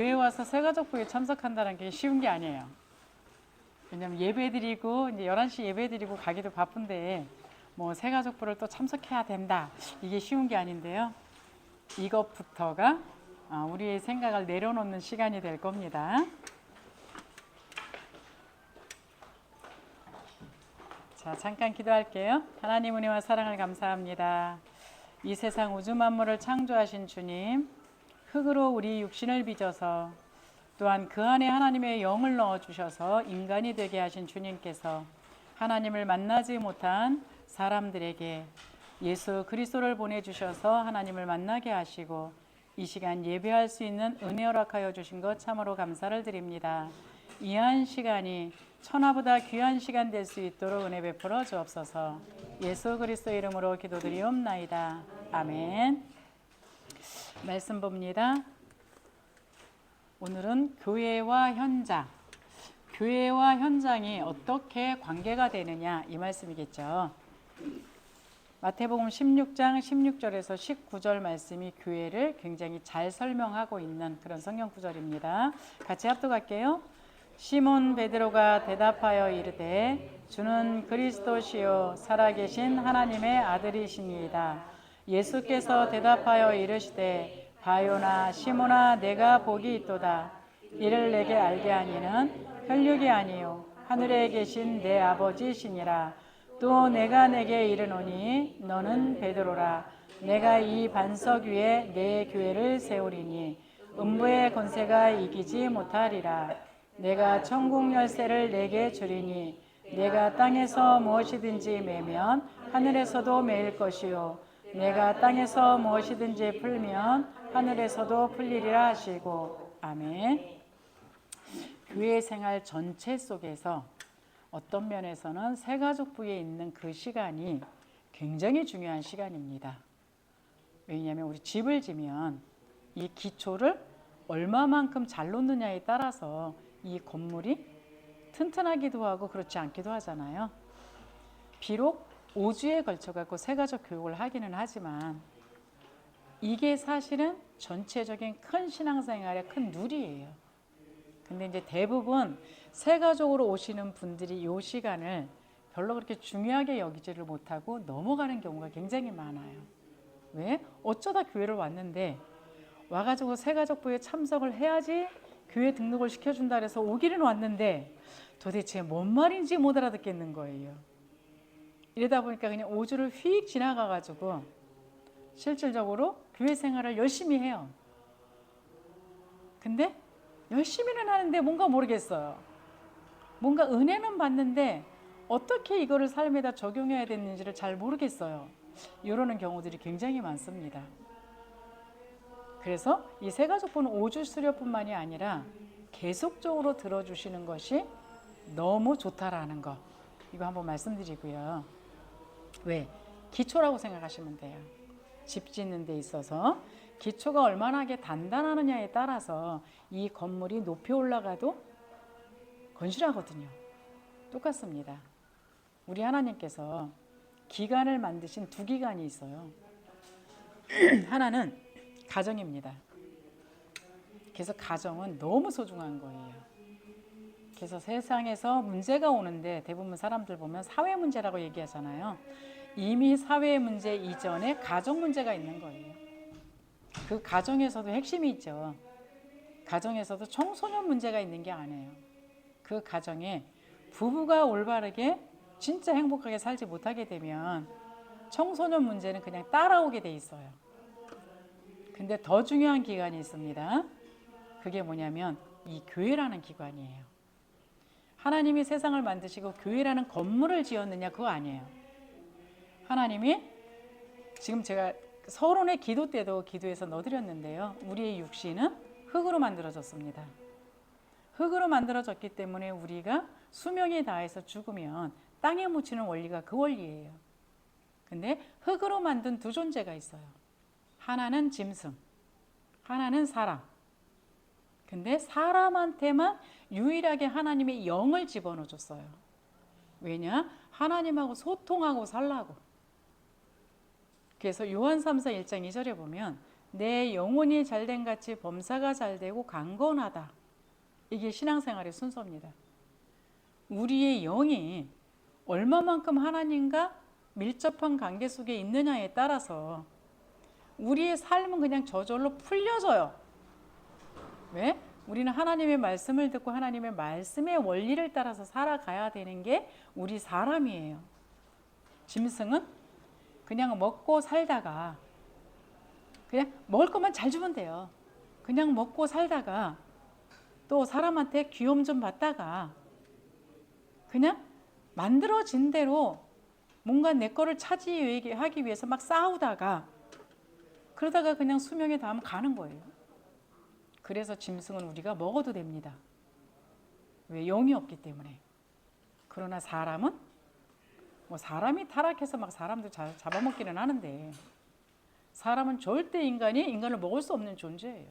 교회 와서 새가족부에 참석한다는 게 쉬운 게 아니에요. 왜냐면 예배드리고 이제 11시 예배드리고 가기도 바쁜데 뭐 새가족부를 또 참석해야 된다. 이게 쉬운 게 아닌데요. 이것부터가 우리의 생각을 내려놓는 시간이 될 겁니다. 자, 잠깐 기도할게요. 하나님 은혜와 사랑을 감사합니다. 이 세상 우주 만물을 창조하신 주님, 흙으로 우리 육신을 빚어서 또한 그 안에 하나님의 영을 넣어주셔서 인간이 되게 하신 주님께서 하나님을 만나지 못한 사람들에게 예수 그리스도를 보내주셔서 하나님을 만나게 하시고 이 시간 예배할 수 있는 은혜 허락하여 주신 것 참으로 감사를 드립니다. 이한 시간이 천하보다 귀한 시간 될 수 있도록 은혜 베풀어 주옵소서. 예수 그리스도 이름으로 기도드리옵나이다. 아멘. 말씀 봅니다. 오늘은 교회와 현장, 교회와 현장이 어떻게 관계가 되느냐 이 말씀이겠죠. 마태복음 16장 16절에서 19절 말씀이 교회를 굉장히 잘 설명하고 있는 그런 성경 구절입니다. 같이 합독할게요. 시몬 베드로가 대답하여 이르되 주는 그리스도시요 살아계신 하나님의 아들이시니이다. 예수께서 대답하여 이르시되 바요나 시몬아 내가 복이 있도다. 이를 내게 알게 하니는 혈육이 아니요 하늘에 계신 내 아버지시니라. 또 내가 내게 이르노니 너는 베드로라. 내가 이 반석 위에 내 교회를 세우리니 음부의 권세가 이기지 못하리라. 내가 천국 열쇠를 내게 주리니 내가 땅에서 무엇이든지 매면 하늘에서도 매일 것이요 내가 땅에서 무엇이든지 풀면 하늘에서도 풀리리라 하시고. 아멘. 교회 생활 전체 속에서 어떤 면에서는 새가족부에 있는 그 시간이 굉장히 중요한 시간입니다. 왜냐하면 우리 집을 지면 이 기초를 얼마만큼 잘 놓느냐에 따라서 이 건물이 튼튼하기도 하고 그렇지 않기도 하잖아요. 비록 5주에 걸쳐 갖고 새가족 교육을 하기는 하지만 이게 사실은 전체적인 큰 신앙생활의 큰 누리예요. 근데 이제 대부분 새가족으로 오시는 분들이 이 시간을 별로 그렇게 중요하게 여기지를 못하고 넘어가는 경우가 굉장히 많아요. 왜? 어쩌다 교회를 왔는데 와가지고 새가족부에 참석을 해야지 교회 등록을 시켜준다 그래서 오기는 왔는데 도대체 뭔 말인지 못 알아듣겠는 거예요. 이러다 보니까 그냥 5주를 휙 지나가가지고 실질적으로 교회 생활을 열심히 해요. 근데 열심히는 하는데 뭔가 모르겠어요. 뭔가 은혜는 받는데 어떻게 이거를 삶에다 적용해야 되는지를 잘 모르겠어요. 이러는 경우들이 굉장히 많습니다. 그래서 이 새가족부는 5주 수료뿐만이 아니라 계속적으로 들어주시는 것이 너무 좋다라는 거, 이거 한번 말씀드리고요. 왜? 기초라고 생각하시면 돼요. 집 짓는 데 있어서 기초가 얼마나 단단하느냐에 따라서 이 건물이 높이 올라가도 건실하거든요. 똑같습니다. 우리 하나님께서 기관을 만드신 두 기관이 있어요. 하나는 가정입니다. 그래서 가정은 너무 소중한 거예요. 그래서 세상에서 문제가 오는데 대부분 사람들 보면 사회 문제라고 얘기하잖아요. 이미 사회 문제 이전에 가정 문제가 있는 거예요. 그 가정에서도 핵심이 있죠. 가정에서도 청소년 문제가 있는 게 아니에요. 그 가정에 부부가 올바르게 진짜 행복하게 살지 못하게 되면 청소년 문제는 그냥 따라오게 돼 있어요. 근데 더 중요한 기관이 있습니다. 그게 뭐냐면 이 교회라는 기관이에요. 하나님이 세상을 만드시고 교회라는 건물을 지었느냐 그거 아니에요. 하나님이 지금 제가 서론의 기도 때도 기도해서 넣어드렸는데요. 우리의 육신은 흙으로 만들어졌습니다. 흙으로 만들어졌기 때문에 우리가 수명이 다해서 죽으면 땅에 묻히는 원리가 그 원리예요. 근데 흙으로 만든 두 존재가 있어요. 하나는 짐승, 하나는 사람. 근데 사람한테만 유일하게 하나님의 영을 집어넣어 줬어요. 왜냐? 하나님하고 소통하고 살라고. 그래서 요한 3서 1장 2절에 보면 내 영혼이 잘된 같이 범사가 잘되고 강건하다. 이게 신앙생활의 순서입니다. 우리의 영이 얼마만큼 하나님과 밀접한 관계 속에 있느냐에 따라서 우리의 삶은 그냥 저절로 풀려져요. 왜? 우리는 하나님의 말씀을 듣고 하나님의 말씀의 원리를 따라서 살아가야 되는 게 우리 사람이에요. 짐승은 그냥 먹고 살다가 그냥 먹을 것만 잘 주면 돼요. 그냥 먹고 살다가 또 사람한테 귀여움 좀 받다가 그냥 만들어진 대로 뭔가 내 거를 차지하기 위해서 막 싸우다가 그러다가 그냥 수명에 닿으면 가는 거예요. 그래서 짐승은 우리가 먹어도 됩니다. 왜? 영이 없기 때문에. 그러나 사람은 뭐 사람이 타락해서 막 사람들 잡아먹기는 하는데 사람은 절대 인간을 먹을 수 없는 존재예요.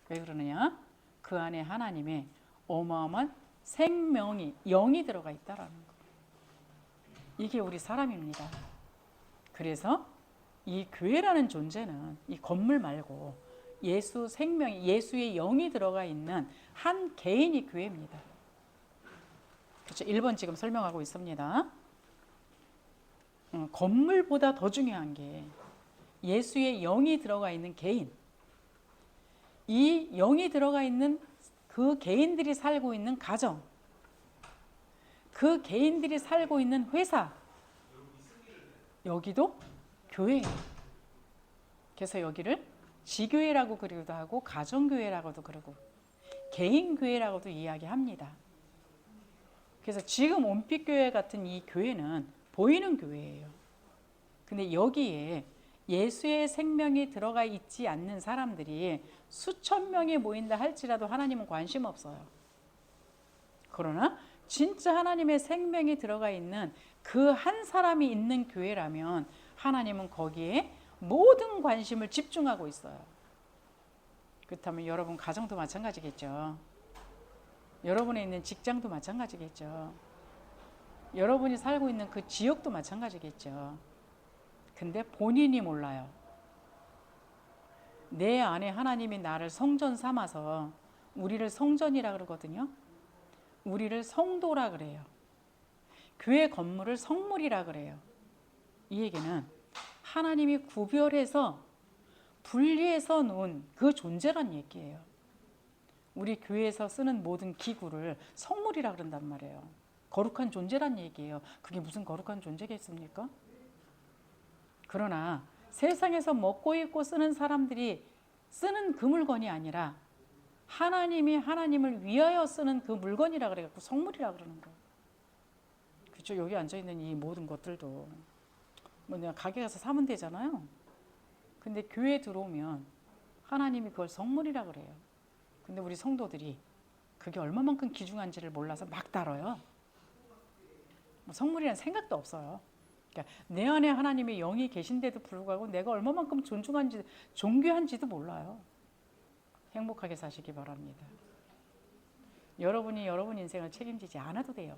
왜 그러느냐? 그 안에 하나님의 어마어마한 생명이, 영이 들어가 있다라는 거. 이게 우리 사람입니다. 그래서 이 교회라는 존재는 이 건물 말고 예수 생명이, 예수의 영이 들어가 있는 한 개인이 교회입니다. 그렇죠? 1번 지금 설명하고 있습니다. 건물보다 더 중요한 게 예수의 영이 들어가 있는 개인. 이 영이 들어가 있는 그 개인들이 살고 있는 가정, 그 개인들이 살고 있는 회사, 여기도 교회예요. 그래서 여기를 지교회라고 그러기도 하고 가정교회라고도 그러고 개인교회라고도 이야기합니다. 그래서 지금 온빛교회 같은 이 교회는 보이는 교회예요. 근데 여기에 예수의 생명이 들어가 있지 않는 사람들이 수천 명이 모인다 할지라도 하나님은 관심 없어요. 그러나 진짜 하나님의 생명이 들어가 있는 그 한 사람이 있는 교회라면 하나님은 거기에 모든 관심을 집중하고 있어요. 그렇다면 여러분 가정도 마찬가지겠죠. 여러분에 있는 직장도 마찬가지겠죠. 여러분이 살고 있는 그 지역도 마찬가지겠죠. 근데 본인이 몰라요. 내 안에 하나님이 나를 성전 삼아서 우리를 성전이라 그러거든요. 우리를 성도라 그래요. 교회 건물을 성물이라 그래요. 이 얘기는 하나님이 구별해서 분리해서 놓은 그 존재란 얘기예요. 우리 교회에서 쓰는 모든 기구를 성물이라 그런단 말이에요. 거룩한 존재란 얘기예요. 그게 무슨 거룩한 존재겠습니까? 그러나 세상에서 먹고 입고 쓰는 사람들이 쓰는 그 물건이 아니라 하나님이 하나님을 위하여 쓰는 그 물건이라 그래갖고 성물이라 그러는 거예요. 그렇죠? 여기 앉아있는 이 모든 것들도 뭐 내가 가게 가서 사면 되잖아요. 근데 교회에 들어오면 하나님이 그걸 성물이라 그래요. 근데 우리 성도들이 그게 얼마만큼 귀중한지를 몰라서 막 다뤄요. 뭐 성물이라는 생각도 없어요. 그러니까 내 안에 하나님의 영이 계신데도 불구하고 내가 얼마만큼 존중한지, 존귀한지도 몰라요. 행복하게 사시기 바랍니다. 여러분이 여러분 인생을 책임지지 않아도 돼요.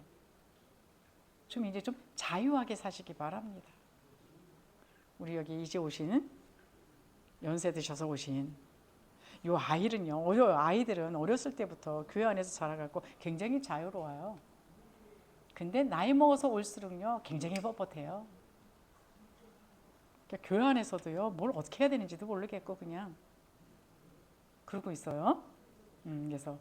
이제 좀 자유하게 사시기 바랍니다. 우리 여기 이제 오신 연세 드셔서 오신 요 아이들은 어렸을 때부터 교회 안에서 자라갖고 굉장히 자유로워요. 근데 나이 먹어서 올수록요 굉장히 뻣뻣해요. 그러니까 교회 안에서도요 뭘 어떻게 해야 되는지도 모르겠고 그냥 그러고 있어요. 그래서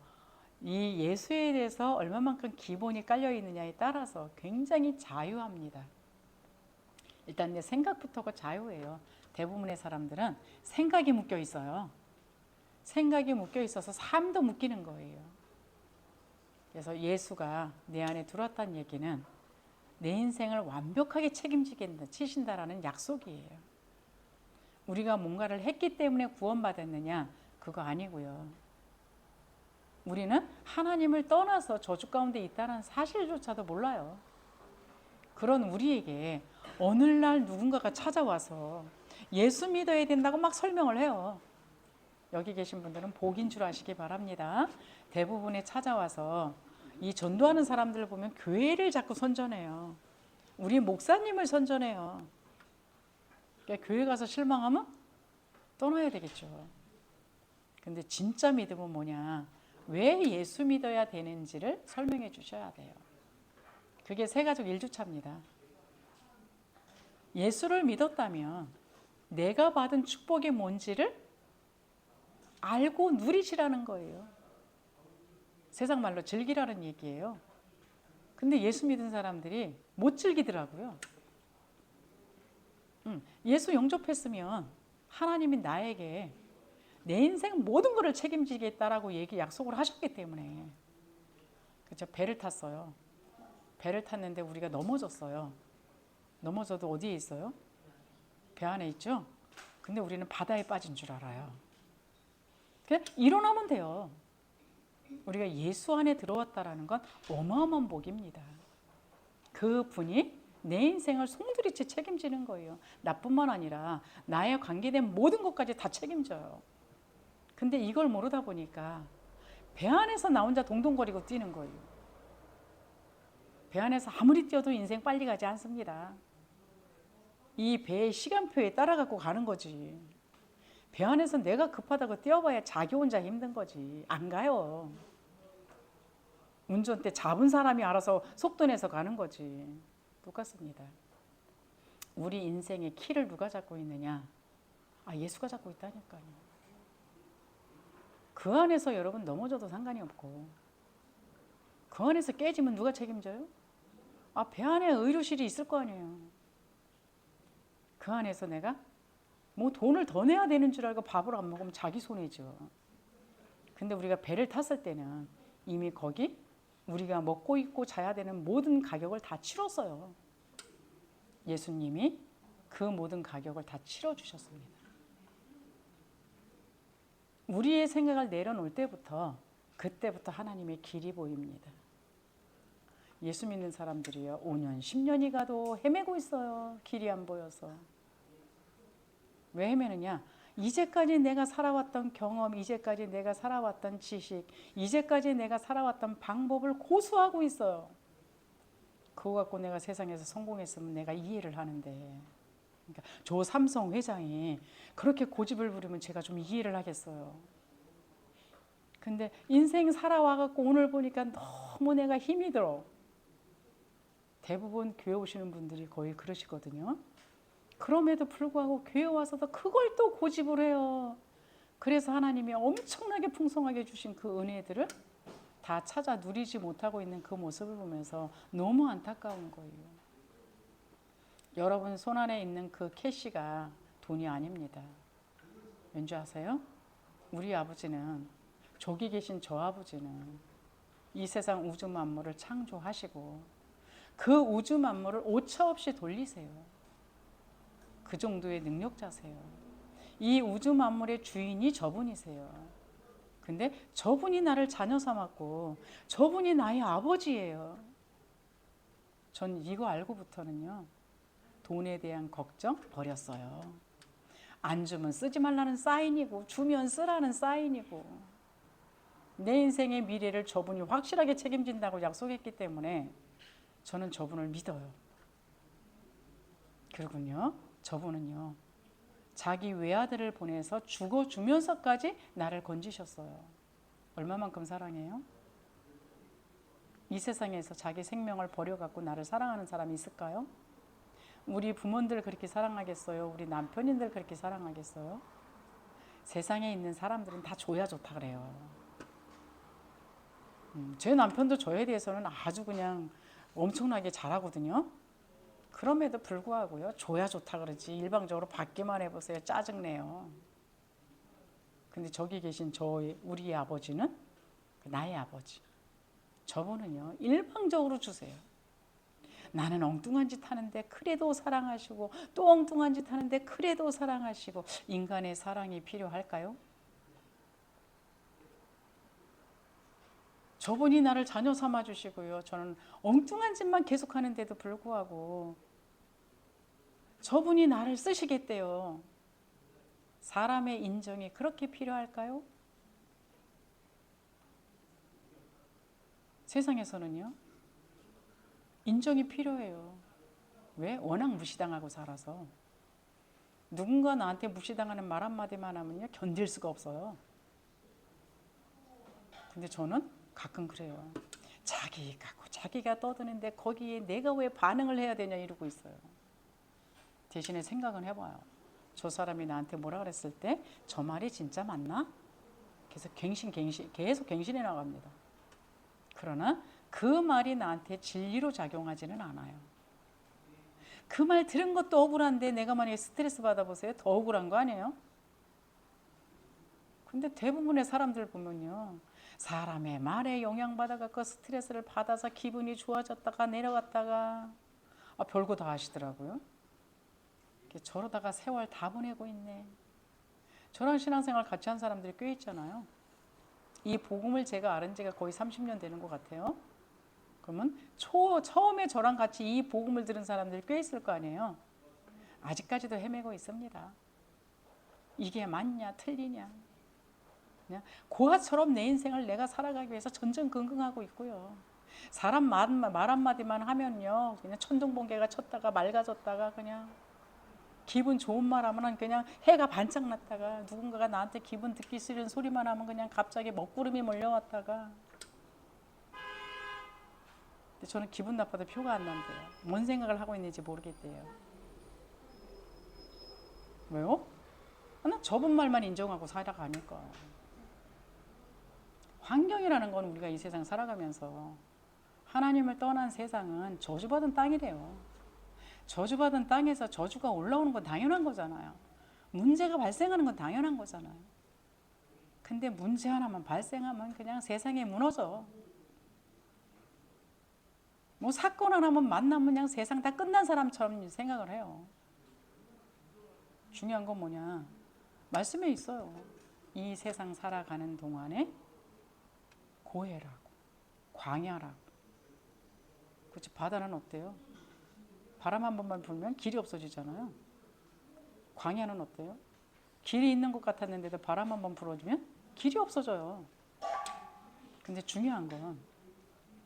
이 예수에 대해서 얼마만큼 기본이 깔려 있느냐에 따라서 굉장히 자유합니다. 일단 내 생각부터가 자유예요. 대부분의 사람들은 생각이 묶여 있어요. 생각이 묶여 있어서 삶도 묶이는 거예요. 그래서 예수가 내 안에 들어왔다는 얘기는 내 인생을 완벽하게 책임지신다라는 약속이에요. 우리가 뭔가를 했기 때문에 구원받았느냐? 그거 아니고요. 우리는 하나님을 떠나서 저주 가운데 있다는 사실조차도 몰라요. 그런 우리에게 어느 날 누군가가 찾아와서 예수 믿어야 된다고 막 설명을 해요. 여기 계신 분들은 복인 줄 아시기 바랍니다. 대부분이 찾아와서 이 전도하는 사람들을 보면 교회를 자꾸 선전해요. 우리 목사님을 선전해요. 그러니까 교회 가서 실망하면 떠나야 되겠죠. 근데 진짜 믿음은 뭐냐? 왜 예수 믿어야 되는지를 설명해 주셔야 돼요. 그게 새가족 1주차입니다. 예수를 믿었다면 내가 받은 축복이 뭔지를 알고 누리시라는 거예요. 세상 말로 즐기라는 얘기예요. 근데 예수 믿은 사람들이 못 즐기더라고요. 예수 영접했으면 하나님이 나에게 내 인생 모든 것을 책임지겠다라고 약속을 하셨기 때문에. 그렇죠? 배를 탔어요. 배를 탔는데 우리가 넘어졌어요. 넘어져도 어디에 있어요? 배 안에 있죠? 근데 우리는 바다에 빠진 줄 알아요. 그냥 일어나면 돼요. 우리가 예수 안에 들어왔다라는 건 어마어마한 복입니다. 그 분이 내 인생을 송두리째 책임지는 거예요. 나뿐만 아니라 나에 관계된 모든 것까지 다 책임져요. 근데 이걸 모르다 보니까 배 안에서 나 혼자 동동거리고 뛰는 거예요. 배 안에서 아무리 뛰어도 인생 빨리 가지 않습니다. 이 배의 시간표에 따라 갖고 가는 거지. 배 안에서 내가 급하다고 뛰어봐야 자기 혼자 힘든 거지. 안 가요. 운전대 잡은 사람이 알아서 속도 내서 가는 거지. 똑같습니다. 우리 인생의 키를 누가 잡고 있느냐? 예수가 잡고 있다니까요. 그 안에서 여러분 넘어져도 상관이 없고, 그 안에서 깨지면 누가 책임져요? 배 안에 의료실이 있을 거 아니에요. 그 안에서 내가 뭐 돈을 더 내야 되는 줄 알고 밥을 안 먹으면 자기 손해죠. 근데 우리가 배를 탔을 때는 이미 거기 우리가 먹고 입고 자야 되는 모든 가격을 다 치렀어요. 예수님이 그 모든 가격을 다 치러주셨습니다. 우리의 생각을 내려놓을 때부터 그때부터 하나님의 길이 보입니다. 예수 믿는 사람들이요 5년 10년이 가도 헤매고 있어요. 길이 안 보여서. 왜 헤매느냐? 이제까지 내가 살아왔던 경험, 이제까지 내가 살아왔던 지식, 이제까지 내가 살아왔던 방법을 고수하고 있어요. 그거 갖고 내가 세상에서 성공했으면 내가 이해를 하는데, 그러니까 조 삼성 회장이 그렇게 고집을 부리면 제가 좀 이해를 하겠어요. 근데 인생 살아와갖고 오늘 보니까 너무 내가 힘이 들어. 대부분 교회 오시는 분들이 거의 그러시거든요. 그럼에도 불구하고 교회 와서도 그걸 또 고집을 해요. 그래서 하나님이 엄청나게 풍성하게 주신 그 은혜들을 다 찾아 누리지 못하고 있는 그 모습을 보면서 너무 안타까운 거예요. 여러분 손 안에 있는 그 캐시가 돈이 아닙니다. 왠지 아세요? 우리 아버지는, 저기 계신 저 아버지는 이 세상 우주 만물을 창조하시고 그 우주 만물을 오차없이 돌리세요. 그 정도의 능력자세요. 이 우주 만물의 주인이 저분이세요. 근데 저분이 나를 자녀 삼았고 저분이 나의 아버지예요. 전 이거 알고부터는요 돈에 대한 걱정 버렸어요. 안 주면 쓰지 말라는 사인이고 주면 쓰라는 사인이고, 내 인생의 미래를 저분이 확실하게 책임진다고 약속했기 때문에 저는 저분을 믿어요. 그리고요 저분은요 자기 외아들을 보내서 죽어주면서까지 나를 건지셨어요. 얼마만큼 사랑해요? 이 세상에서 자기 생명을 버려갖고 나를 사랑하는 사람이 있을까요? 우리 부모님들 그렇게 사랑하겠어요? 우리 남편인들 그렇게 사랑하겠어요? 세상에 있는 사람들은 다 줘야 좋다 그래요. 제 남편도 저에 대해서는 아주 그냥 엄청나게 잘하거든요. 그럼에도 불구하고요 줘야 좋다 그러지 일방적으로 받기만 해보세요. 짜증내요. 근데 저기 계신 우리 아버지는 나의 아버지, 저분은요 일방적으로 주세요. 나는 엉뚱한 짓 하는데 그래도 사랑하시고 또 엉뚱한 짓 하는데 그래도 사랑하시고, 인간의 사랑이 필요할까요? 저분이 나를 자녀 삼아 주시고요 저는 엉뚱한 짓만 계속하는데도 불구하고 저분이 나를 쓰시겠대요. 사람의 인정이 그렇게 필요할까요? 세상에서는요 인정이 필요해요. 왜? 워낙 무시당하고 살아서. 누군가 나한테 무시당하는 말 한마디만 하면요 견딜 수가 없어요. 근데 저는 가끔 그래요. 자기가 떠드는데 거기에 내가 왜 반응을 해야 되냐 이러고 있어요. 대신에 생각은 해봐요. 저 사람이 나한테 뭐라 그랬을 때 저 말이 진짜 맞나? 계속 갱신해 나갑니다. 그러나 그 말이 나한테 진리로 작용하지는 않아요. 그 말 들은 것도 억울한데 내가 만약에 스트레스 받아보세요. 더 억울한 거 아니에요? 근데 대부분의 사람들 보면요. 사람의 말에 영향받아갖고 스트레스를 받아서 기분이 좋아졌다가 내려갔다가 별거 다 하시더라고요. 저러다가 세월 다 보내고 있네. 저랑 신앙생활 같이 한 사람들이 꽤 있잖아요. 이 복음을 제가 알은 지가 거의 30년 되는 것 같아요. 그러면 처음에 저랑 같이 이 복음을 들은 사람들이 꽤 있을 거 아니에요. 아직까지도 헤매고 있습니다. 이게 맞냐 틀리냐. 그냥 고아처럼 내 인생을 내가 살아가기 위해서 전전긍긍하고 있고요. 사람 말 한마디만 하면요. 그냥 천둥번개가 쳤다가 맑아졌다가 그냥 기분 좋은 말 하면 그냥 해가 반짝 났다가 누군가가 나한테 기분 듣기 싫은 소리만 하면 그냥 갑자기 먹구름이 몰려왔다가. 근데 저는 기분 나빠도 표가 안 난대요. 뭔 생각을 하고 있는지 모르겠대요. 왜요? 난 저분 말만 인정하고 살아가니까. 환경이라는 건 우리가 이 세상 살아가면서 하나님을 떠난 세상은 저주받은 땅이래요. 저주받은 땅에서 저주가 올라오는 건 당연한 거잖아요. 문제가 발생하는 건 당연한 거잖아요. 근데 문제 하나만 발생하면 그냥 세상이 무너져. 뭐 사건 하나만 만나면 그냥 세상 다 끝난 사람처럼 생각을 해요. 중요한 건 뭐냐? 말씀에 있어요. 이 세상 살아가는 동안에 고해라고, 광야라고. 그렇지, 바다는 어때요? 바람 한 번만 불면 길이 없어지잖아요. 광야는 어때요? 길이 있는 것 같았는데도 바람 한 번 불어주면 길이 없어져요. 근데 중요한 건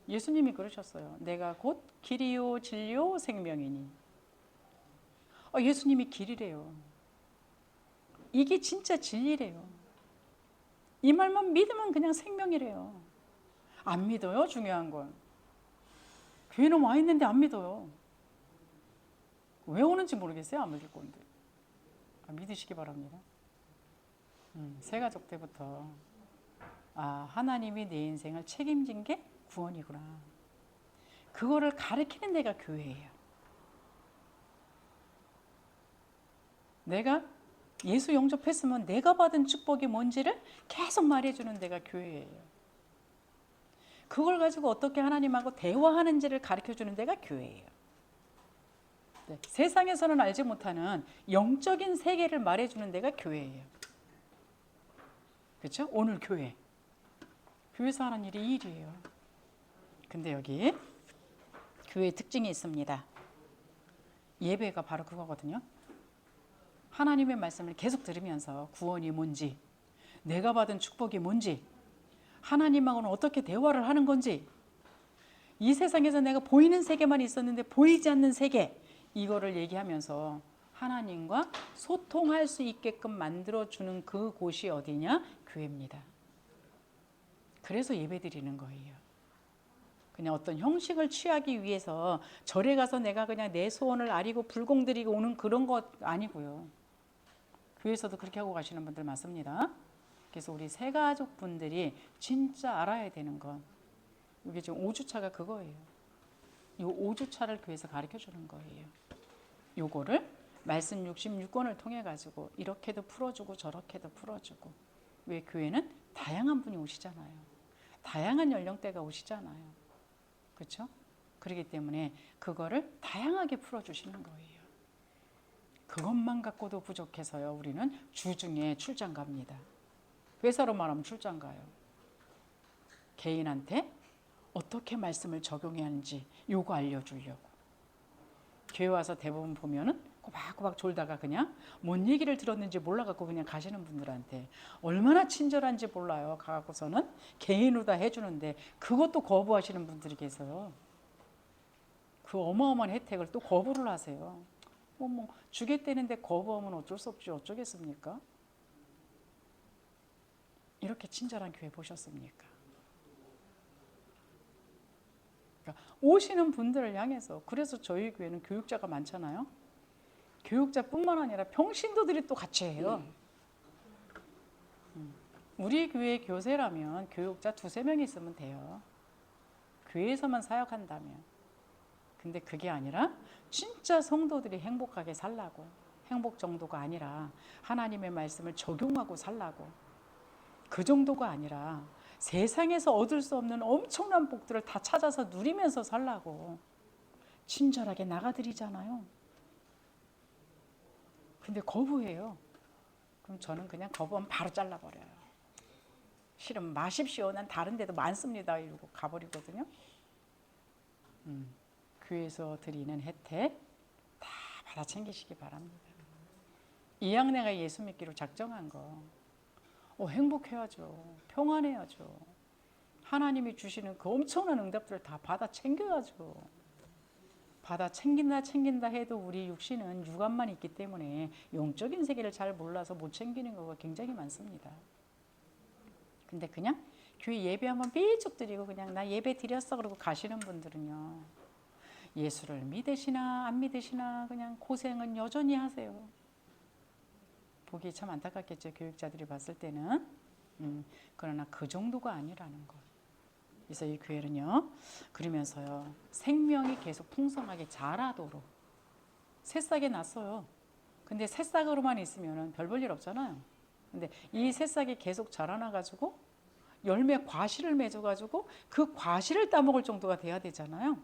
예수님이 그러셨어요. 내가 곧 길이요 진리요 생명이니. 예수님이 길이래요. 이게 진짜 진리래요. 이 말만 믿으면 그냥 생명이래요. 안 믿어요. 중요한 건. 교회는 와 있는데 안 믿어요. 왜 오는지 모르겠어요. 안 믿을 건데. 믿으시기 바랍니다. 새가족 때부터 하나님이 내 인생을 책임진 게 구원이구나. 그거를 가르치는 데가 교회예요. 내가 예수 영접했으면 내가 받은 축복이 뭔지를 계속 말해주는 데가 교회예요. 그걸 가지고 어떻게 하나님하고 대화하는지를 가르쳐주는 데가 교회예요. 네, 세상에서는 알지 못하는 영적인 세계를 말해주는 데가 교회예요. 그렇죠? 오늘 교회에서 하는 일이 이 일이에요. 근데 여기 교회의 특징이 있습니다. 예배가 바로 그거거든요. 하나님의 말씀을 계속 들으면서 구원이 뭔지, 내가 받은 축복이 뭔지, 하나님하고는 어떻게 대화를 하는 건지, 이 세상에서 내가 보이는 세계만 있었는데 보이지 않는 세계, 이거를 얘기하면서 하나님과 소통할 수 있게끔 만들어주는 그 곳이 어디냐? 교회입니다. 그래서 예배 드리는 거예요. 그냥 어떤 형식을 취하기 위해서 절에 가서 내가 그냥 내 소원을 아리고 불공드리고 오는 그런 것 아니고요. 교회에서도 그렇게 하고 가시는 분들 많습니다. 그래서 우리 새가족 분들이 진짜 알아야 되는 건 이게 지금 5주차가 그거예요. 이 5주차를 교회에서 가르쳐 주는 거예요. 요거를 말씀 66권을 통해 가지고 이렇게도 풀어주고 저렇게도 풀어주고. 왜 교회는 다양한 분이 오시잖아요. 다양한 연령대가 오시잖아요. 그렇죠? 그렇기 때문에 그거를 다양하게 풀어주시는 거예요. 그것만 갖고도 부족해서요. 우리는 주중에 출장 갑니다. 회사로 말하면 출장 가요. 개인한테 어떻게 말씀을 적용해야 하는지 요거 알려주려고. 교회 와서 대부분 보면은 꼬박꼬박 졸다가 그냥 뭔 얘기를 들었는지 몰라갖고 그냥 가시는 분들한테 얼마나 친절한지 몰라요. 가갖고서는 개인으로 다 해주는데 그것도 거부하시는 분들이 계세요. 그 어마어마한 혜택을 또 거부를 하세요. 뭐 주겠다는데 거부하면 어쩔 수 없지 어쩌겠습니까? 이렇게 친절한 교회 보셨습니까? 그러니까 오시는 분들을 향해서, 그래서 저희 교회는 교육자가 많잖아요. 교육자뿐만 아니라 평신도들이 또 같이 해요. 우리 교회 교세라면 교육자 2-3명 있으면 돼요. 교회에서만 사역한다면. 근데 그게 아니라 진짜 성도들이 행복하게 살라고, 행복 정도가 아니라 하나님의 말씀을 적용하고 살라고, 그 정도가 아니라 세상에서 얻을 수 없는 엄청난 복들을 다 찾아서 누리면서 살라고 친절하게 나가드리잖아요. 근데 거부해요. 그럼 저는 그냥 거부하면 바로 잘라버려요. 싫으면 마십시오. 난 다른 데도 많습니다. 이러고 가버리거든요. 교회에서 드리는 혜택 다 받아 챙기시기 바랍니다. 이왕내가 예수 믿기로 작정한 거 행복해야죠. 평안해야죠. 하나님이 주시는 그 엄청난 응답들을 다 받아 챙겨야죠. 받아 챙긴다 해도 우리 육신은 육안만 있기 때문에 영적인 세계를 잘 몰라서 못 챙기는 경우가 굉장히 많습니다. 근데 그냥 교회 예배 한번 삐쭉 드리고 그냥 나 예배 드렸어 그러고 가시는 분들은요, 예수를 믿으시나 안 믿으시나 그냥 고생은 여전히 하세요. 보기 참 안타깝겠죠. 교육자들이 봤을 때는. 그러나 그 정도가 아니라는 것. 그래서 이 교회는요, 그러면서요, 생명이 계속 풍성하게 자라도록 새싹이 났어요. 근데 새싹으로만 있으면 별 볼 일 없잖아요. 근데 이 새싹이 계속 자라나가지고 열매 과실을 맺어가지고 그 과실을 따먹을 정도가 돼야 되잖아요.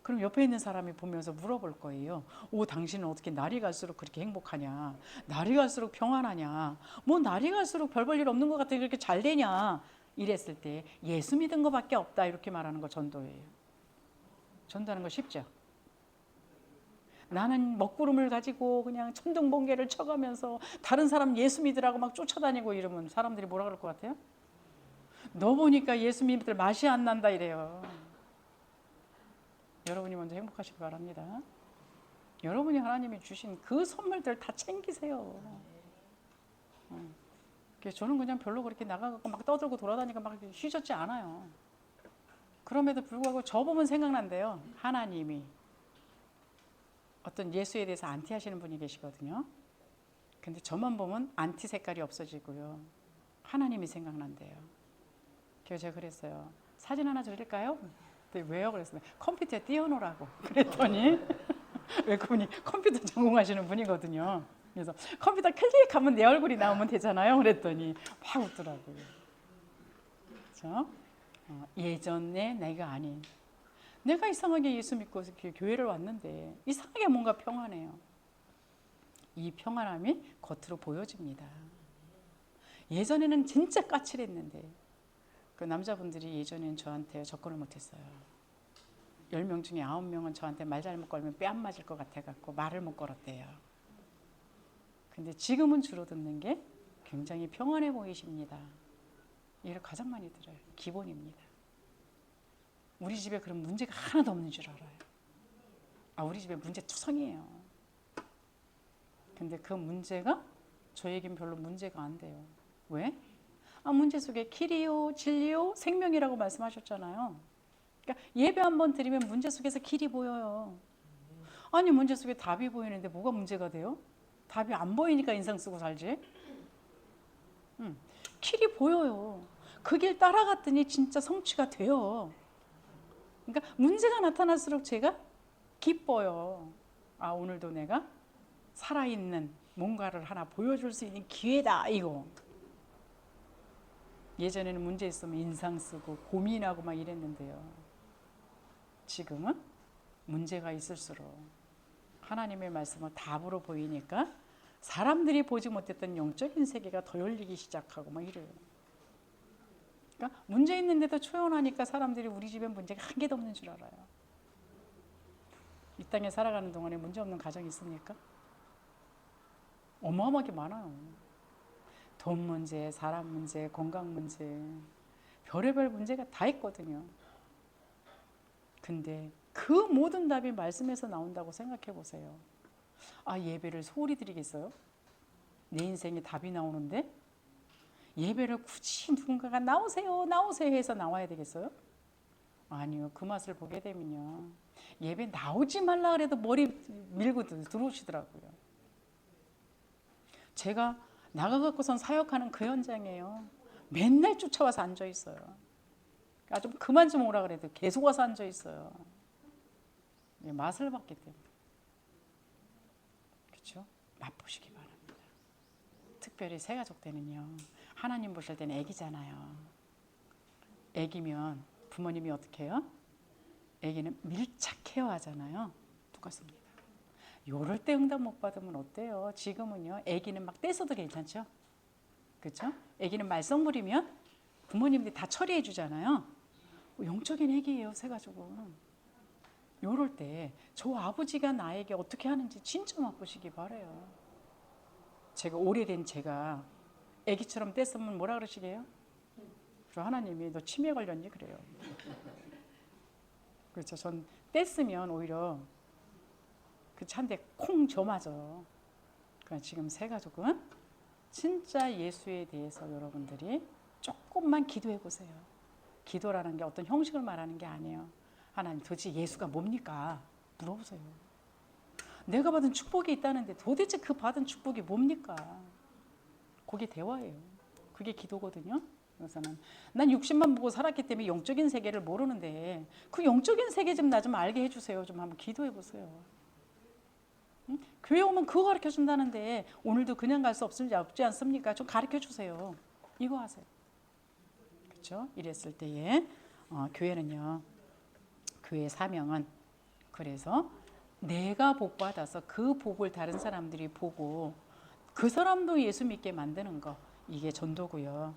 그럼 옆에 있는 사람이 보면서 물어볼 거예요. 오, 당신은 어떻게 날이 갈수록 그렇게 행복하냐? 날이 갈수록 평안하냐? 뭐 날이 갈수록 별 볼 일 없는 것 같아 그렇게 잘 되냐? 이랬을 때 예수 믿은 것밖에 없다 이렇게 말하는 거 전도예요. 전도하는 거 쉽죠? 나는 먹구름을 가지고 그냥 천둥번개를 쳐가면서 다른 사람 예수 믿으라고 막 쫓아다니고 이러면 사람들이 뭐라 그럴 것 같아요? 너 보니까 예수 믿을 맛이 안 난다 이래요. 여러분이 먼저 행복하시기 바랍니다. 여러분이 하나님이 주신 그 선물들 다 챙기세요. 저는 그냥 별로 그렇게 나가고 막 떠들고 돌아다니고 막 쉬졌지 않아요. 그럼에도 불구하고 저 보면 생각난대요. 하나님이 어떤 예수에 대해서 안티 하시는 분이 계시거든요. 근데 저만 보면 안티 색깔이 없어지고요. 하나님이 생각난대요. 그래서 제가 그랬어요. 사진 하나 드릴까요? 왜요? 그랬어요. 컴퓨터에 띄워놓으라고. 그랬더니 왜 그분이 컴퓨터 전공하시는 분이거든요. 그래서 컴퓨터 클릭하면 내 얼굴이 나오면 되잖아요. 그랬더니 막 웃더라고요. 그렇죠? 예전에 내가 아닌, 내가 이상하게 예수 믿고 교회를 왔는데 이상하게 뭔가 평안해요. 이 평안함이 겉으로 보여집니다. 예전에는 진짜 까칠했는데 그 남자분들이 예전에는 저한테 접근을 못했어요. 10명 중에 9명은 저한테 말 잘못 걸면 뺨 맞을 것 같아갖고 말을 못 걸었대요. 근데 지금은 주로 듣는 게 굉장히 평안해 보이십니다. 이를 가장 많이 들어요. 기본입니다. 우리 집에 그런 문제가 하나도 없는 줄 알아요. 우리 집에 문제 투성이에요. 근데 그 문제가 저에겐 별로 문제가 안 돼요. 왜? 문제 속에 길이요, 진리요, 생명이라고 말씀하셨잖아요. 그러니까 예배 한번 드리면 문제 속에서 길이 보여요. 아니 문제 속에 답이 보이는데 뭐가 문제가 돼요? 답이 안 보이니까 인상 쓰고 살지. 길이 보여요. 그 길 따라갔더니 진짜 성취가 돼요. 그러니까 문제가 나타날수록 제가 기뻐요. 오늘도 내가 살아있는 뭔가를 하나 보여줄 수 있는 기회다 이거. 예전에는 문제 있으면 인상 쓰고 고민하고 막 이랬는데요. 지금은 문제가 있을수록 하나님의 말씀을 답으로 보이니까 사람들이 보지 못했던 영적인 세계가 더 열리기 시작하고 막 이래요. 그러니까 문제 있는데도 초연하니까 사람들이 우리 집에 문제가 한 개도 없는 줄 알아요. 이 땅에 살아가는 동안에 문제 없는 가정이 있습니까? 어마어마하게 많아요. 돈 문제, 사람 문제, 건강 문제, 별의별 문제가 다 있거든요. 근데 그 모든 답이 말씀에서 나온다고 생각해 보세요. 아, 예배를 소홀히 드리겠어요? 내 인생에 답이 나오는데 예배를 굳이 누군가가 나오세요 나오세요 해서 나와야 되겠어요? 아니요. 그 맛을 보게 되면요, 예배 나오지 말라 그래도 머리 밀고 들어오시더라고요. 제가 나가갖고선 사역하는 그 현장이에요. 맨날 쫓아와서 앉아 있어요. 아, 좀 그만 좀 오라 그래도 계속 와서 앉아 있어요. 맛을 봤기 때문에. 그렇죠? 맛보시기 바랍니다. 특별히 새가족 때는요, 하나님 보실 때는 애기잖아요. 애기면 부모님이 어떻게 해요? 애기는 밀착 케어하잖아요. 똑같습니다. 요럴 때 응답 못 받으면 어때요? 지금은요, 애기는 막 떼서도 괜찮죠? 그렇죠? 애기는 말썽부리면 부모님들이 다 처리해 주잖아요. 영적인 애기예요, 새가족은. 요럴 때 저 아버지가 나에게 어떻게 하는지 진짜 맛보시기 바래요. 제가 오래된 제가 애기처럼 뗐으면 뭐라 그러시게요? 저 하나님이 너 치매 걸렸니? 그래요. 그렇죠. 전 뗐으면 오히려 그 찬데 콩 저맞아요. 그러니까 지금 새가족은 진짜 예수에 대해서 여러분들이 조금만 기도해 보세요. 기도라는 게 어떤 형식을 말하는 게 아니에요. 하나님 도대체 예수가 뭡니까? 물어보세요. 내가 받은 축복이 있다는데 도대체 그 받은 축복이 뭡니까? 그게 대화예요. 그게 기도거든요. 그래서는 난 60만 보고 살았기 때문에 영적인 세계를 모르는데 그 영적인 세계 좀 나 좀 알게 해주세요. 좀 한번 기도해 보세요. 응? 교회 오면 그거 가르쳐 준다는데 오늘도 그냥 갈 수 없지 않습니까? 좀 가르쳐 주세요. 이거 하세요. 그렇죠? 이랬을 때에 교회는요, 교회 사명은 그래서 내가 복 받아서 그 복을 다른 사람들이 보고 그 사람도 예수 믿게 만드는 거, 이게 전도고요.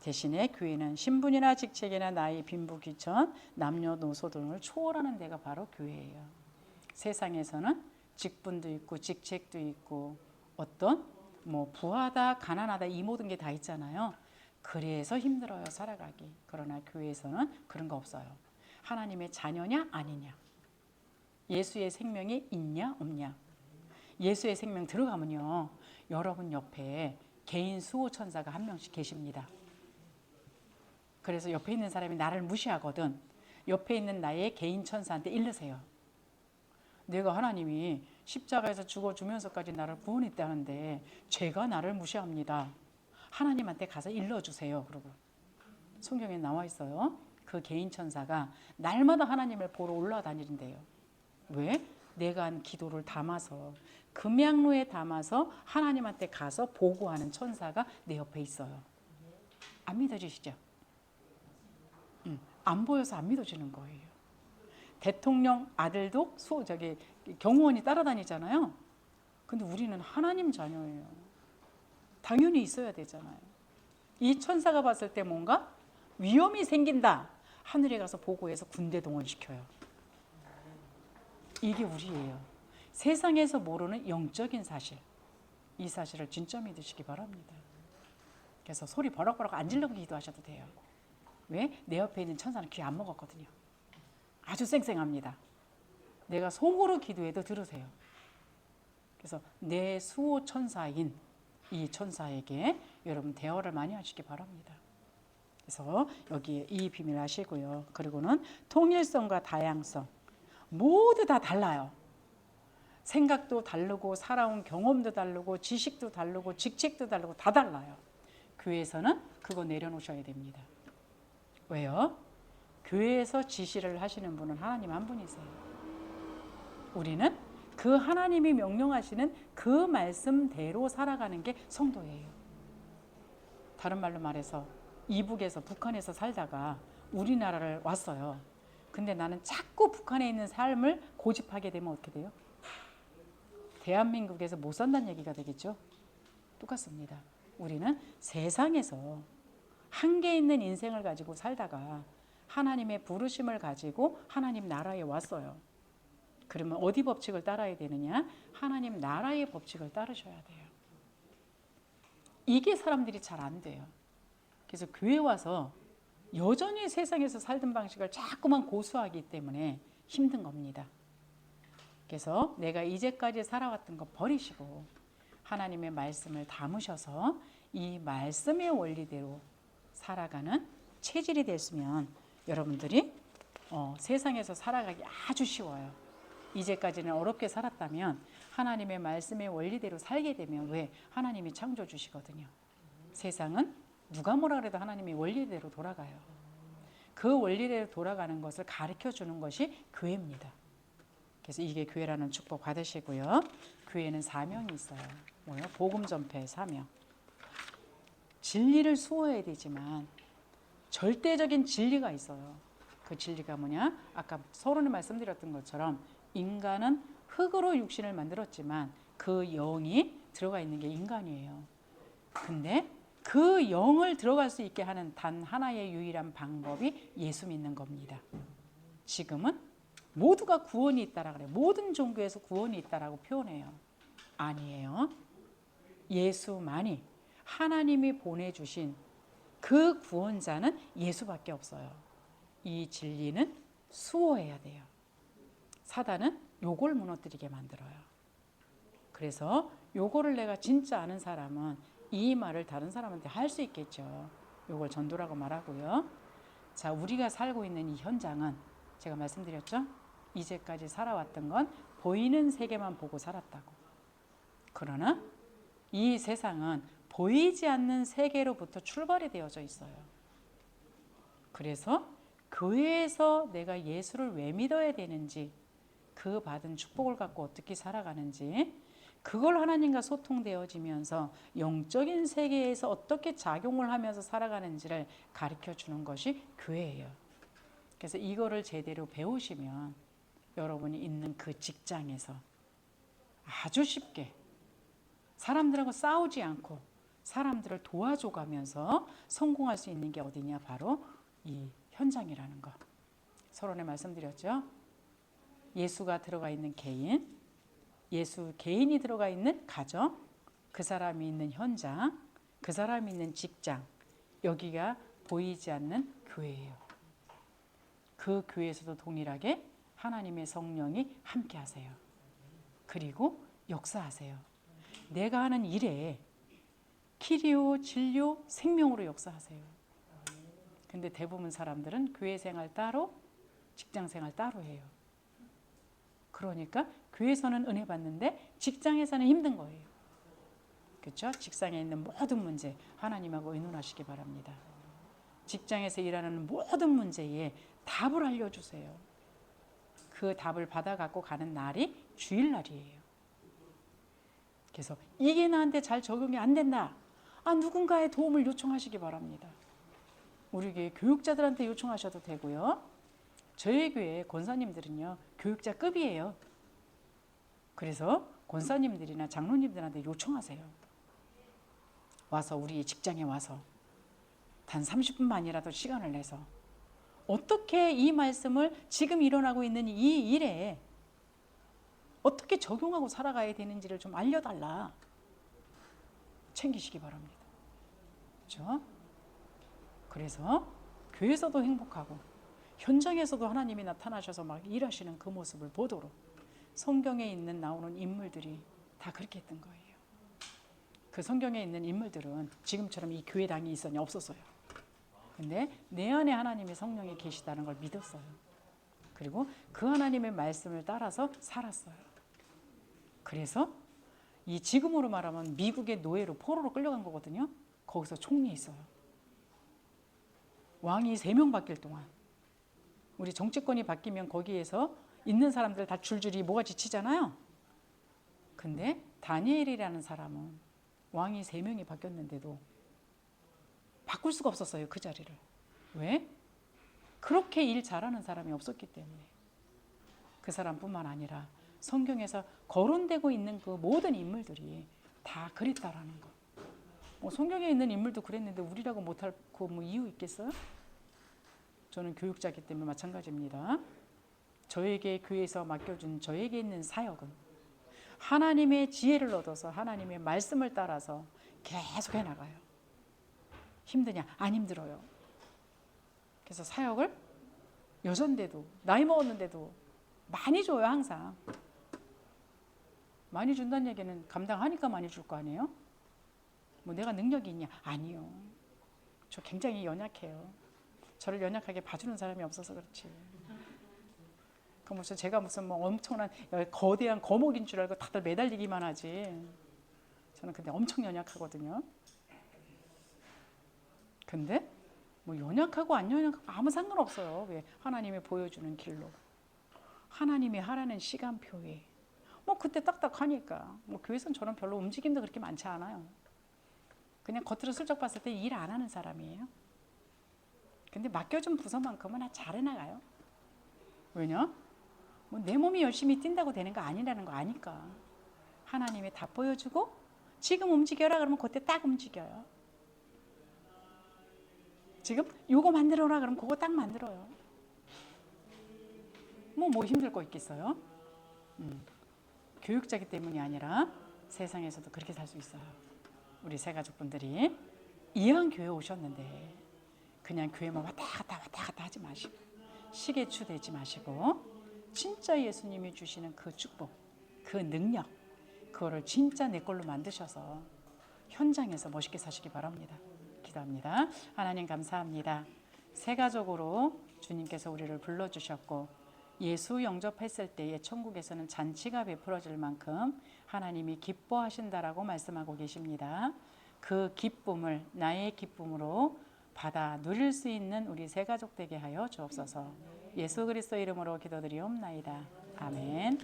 대신에 교회는 신분이나 직책이나 나이, 빈부, 귀천, 남녀노소 등을 초월하는 데가 바로 교회예요. 세상에서는 직분도 있고 직책도 있고 어떤 뭐 부하다 가난하다 이 모든 게 다 있잖아요. 그래서 힘들어요, 살아가기. 그러나 교회에서는 그런 거 없어요. 하나님의 자녀냐 아니냐, 예수의 생명이 있냐 없냐. 예수의 생명 들어가면요, 여러분 옆에 개인 수호 천사가 한 명씩 계십니다. 그래서 옆에 있는 사람이 나를 무시하거든 옆에 있는 나의 개인 천사한테 일르세요. 내가 하나님이 십자가에서 죽어주면서까지 나를 구원했다는데 죄가 나를 무시합니다. 하나님한테 가서 일러주세요. 그러고 성경에 나와 있어요. 그 개인 천사가 날마다 하나님을 보러 올라다니는데요. 왜? 내가 한 기도를 담아서 금양로에 담아서 하나님한테 가서 보고하는 천사가 내 옆에 있어요. 안 믿어지시죠? 안 보여서 안 믿어지는 거예요. 대통령 아들도 경호원이 따라다니잖아요. 근데 우리는 하나님 자녀예요. 당연히 있어야 되잖아요. 이 천사가 봤을 때 뭔가 위험이 생긴다, 하늘에 가서 보고해서 군대 동원시켜요. 이게 우리예요. 세상에서 모르는 영적인 사실, 이 사실을 진짜 믿으시기 바랍니다. 그래서 소리 버럭버럭 안 지르고 기도하셔도 돼요. 왜? 내 옆에 있는 천사는 귀 안 먹었거든요. 아주 쌩쌩합니다. 내가 속으로 기도해도 들으세요. 그래서 내 수호 천사인 이 천사에게 여러분 대화를 많이 하시기 바랍니다. 그래서 여기에 이 비밀 아시고요. 그리고는 통일성과 다양성, 모두 다 달라요. 생각도 다르고 살아온 경험도 다르고 지식도 다르고 직책도 다르고 다 달라요. 교회에서는 그거 내려놓으셔야 됩니다. 왜요? 교회에서 지시를 하시는 분은 하나님 한 분이세요. 우리는 그 하나님이 명령하시는 그 말씀대로 살아가는 게 성도예요. 다른 말로 말해서 이북에서 북한에서 살다가 우리나라를 왔어요. 근데 나는 자꾸 북한에 있는 삶을 고집하게 되면 어떻게 돼요? 대한민국에서 못 산다는 얘기가 되겠죠? 똑같습니다. 우리는 세상에서 한계 있는 인생을 가지고 살다가 하나님의 부르심을 가지고 하나님 나라에 왔어요. 그러면 어디 법칙을 따라야 되느냐? 하나님 나라의 법칙을 따르셔야 돼요. 이게 사람들이 잘 안 돼요. 그래서 교회 와서 여전히 세상에서 살던 방식을 자꾸만 고수하기 때문에 힘든 겁니다. 그래서 내가 이제까지 살아왔던 거 버리시고 하나님의 말씀을 담으셔서 이 말씀의 원리대로 살아가는 체질이 됐으면 여러분들이 세상에서 살아가기 아주 쉬워요. 이제까지는 어렵게 살았다면 하나님의 말씀의 원리대로 살게 되면 왜? 하나님이 창조주시거든요. 세상은 누가 뭐라 그래도 하나님의 원리대로 돌아가요. 그 원리대로 돌아가는 것을 가르쳐 주는 것이 교회입니다. 그래서 이게 교회라는 축복 받으시고요. 교회는 사명이 있어요. 뭐요? 복음 전파의 사명. 진리를 수호해야 되지만 절대적인 진리가 있어요. 그 진리가 뭐냐? 아까 서론에 말씀드렸던 것처럼 인간은 흙으로 육신을 만들었지만 그 영이 들어가 있는 게 인간이에요. 근데 그 영을 들어갈 수 있게 하는 단 하나의 유일한 방법이 예수 믿는 겁니다. 지금은 모두가 구원이 있다라 그래요. 모든 종교에서 구원이 있다라고 표현해요. 아니에요. 예수만이 하나님이 보내주신 그 구원자는 예수밖에 없어요. 이 진리는 수호해야 돼요. 사단은 요걸 무너뜨리게 만들어요. 그래서 요거를 내가 진짜 아는 사람은 이 말을 다른 사람한테 할 수 있겠죠. 요걸 전도라고 말하고요. 자, 우리가 살고 있는 이 현장은 제가 말씀드렸죠. 이제까지 살아왔던 건 보이는 세계만 보고 살았다고. 그러나 이 세상은 보이지 않는 세계로부터 출발이 되어져 있어요. 그래서 교회에서 내가 예수를 왜 믿어야 되는지, 그 받은 축복을 갖고 어떻게 살아가는지, 그걸 하나님과 소통되어지면서 영적인 세계에서 어떻게 작용을 하면서 살아가는지를 가르쳐 주는 것이 교회예요. 그래서 이거를 제대로 배우시면 여러분이 있는 그 직장에서 아주 쉽게 사람들하고 싸우지 않고 사람들을 도와줘가면서 성공할 수 있는 게 어디냐? 바로 이 현장이라는 거. 서론에 말씀드렸죠. 예수가 들어가 있는 개인, 예수 개인이 들어가 있는 가정, 그 사람이 있는 현장, 그 사람이 있는 직장, 여기가 보이지 않는 교회예요. 그 교회에서도 동일하게 하나님의 성령이 함께 하세요. 그리고 역사하세요. 내가 하는 일에 키리오, 진료, 생명으로 역사하세요. 근데 대부분 사람들은 교회 생활 따로, 직장 생활 따로 해요. 그러니까 교회에서는 은혜 받는데 직장에서는 힘든 거예요. 그렇죠? 직장에 있는 모든 문제 하나님하고 의논하시기 바랍니다. 직장에서 일하는 모든 문제에 답을 알려주세요. 그 답을 받아 갖고 가는 날이 주일날이에요. 그래서 이게 나한테 잘 적용이 안 된다. 누군가의 도움을 요청하시기 바랍니다. 우리 교회 교육자들한테 요청하셔도 되고요. 저희 교회 권사님들은요, 교육자급이에요. 그래서 권사님들이나 장로님들한테 요청하세요. 와서 우리 직장에 와서 단 30분만이라도 시간을 내서 어떻게 이 말씀을 지금 일어나고 있는 이 일에 어떻게 적용하고 살아가야 되는지를 좀 알려달라. 챙기시기 바랍니다. 그렇죠? 그래서 교회에서도 행복하고 현장에서도 하나님이 나타나셔서 막 일하시는 그 모습을 보도록 성경에 있는 나오는 인물들이 다 그렇게 했던 거예요. 그 성경에 있는 인물들은 지금처럼 이 교회당이 있었냐? 없었어요. 근데 내 안에 하나님의 성령이 계시다는 걸 믿었어요. 그리고 그 하나님의 말씀을 따라서 살았어요. 그래서 이 지금으로 말하면 미국의 노예로 포로로 끌려간 거거든요. 거기서 총리 있어요. 왕이 3명 바뀔 동안 우리 정치권이 바뀌면 거기에서 있는 사람들 다 줄줄이 뭐가 지치잖아요. 근데 다니엘이라는 사람은 왕이 3명이 바뀌었는데도 바꿀 수가 없었어요. 그 자리를. 왜? 그렇게 일 잘하는 사람이 없었기 때문에. 그 사람뿐만 아니라 성경에서 거론되고 있는 그 모든 인물들이 다 그랬다라는 거. 뭐 성경에 있는 인물도 그랬는데 우리라고 못할 그 뭐 이유 있겠어요? 저는 교육자이기 때문에 마찬가지입니다. 저에게 교회에서 맡겨준 저에게 있는 사역은 하나님의 지혜를 얻어서 하나님의 말씀을 따라서 계속 해나가요. 힘드냐? 안 힘들어요. 그래서 사역을 여잔데도 나이 먹었는데도 많이 줘요. 항상. 많이 준다는 얘기는 감당하니까 많이 줄 거 아니에요? 뭐 내가 능력이 있냐? 아니요. 저 굉장히 연약해요. 저를 연약하게 봐주는 사람이 없어서 그렇지. 그 무슨 제가 무슨 뭐 엄청난 거대한 거목인 줄 알고 다들 매달리기만 하지. 저는 근데 엄청 연약하거든요. 근데 뭐 연약하고 안 연약하고 아무 상관없어요. 왜? 하나님이 보여주는 길로, 하나님이 하라는 시간표에 뭐 그때 딱딱하니까. 뭐 교회에서는 저는 별로 움직임도 그렇게 많지 않아요. 그냥 겉으로 슬쩍 봤을 때 일 안 하는 사람이에요. 근데 맡겨준 부서만큼은 잘 해나가요. 왜냐? 뭐 내 몸이 열심히 뛴다고 되는 거 아니라는 거 아니까. 하나님이 다 보여주고 지금 움직여라 그러면 그때 딱 움직여요. 지금 요거 만들어라 그러면 그거 딱 만들어요. 뭐 힘들 거 있겠어요? 교육자기 때문이 아니라 세상에서도 그렇게 살 수 있어요. 우리 새 가족분들이 이왕 교회 오셨는데 그냥 교회만 왔다 갔다 하지 마시고 시계추 되지 마시고 진짜 예수님이 주시는 그 축복, 그 능력, 그거를 진짜 내 걸로 만드셔서 현장에서 멋있게 사시기 바랍니다. 기도합니다. 하나님 감사합니다. 새 가족으로 주님께서 우리를 불러주셨고 예수 영접했을 때에 천국에서는 잔치가 베풀어질 만큼 하나님이 기뻐하신다라고 말씀하고 계십니다. 그 기쁨을 나의 기쁨으로 받아 누릴 수 있는 우리 새 가족 되게 하여 주옵소서. 예수 그리스도 이름으로 기도드리옵나이다. 아멘.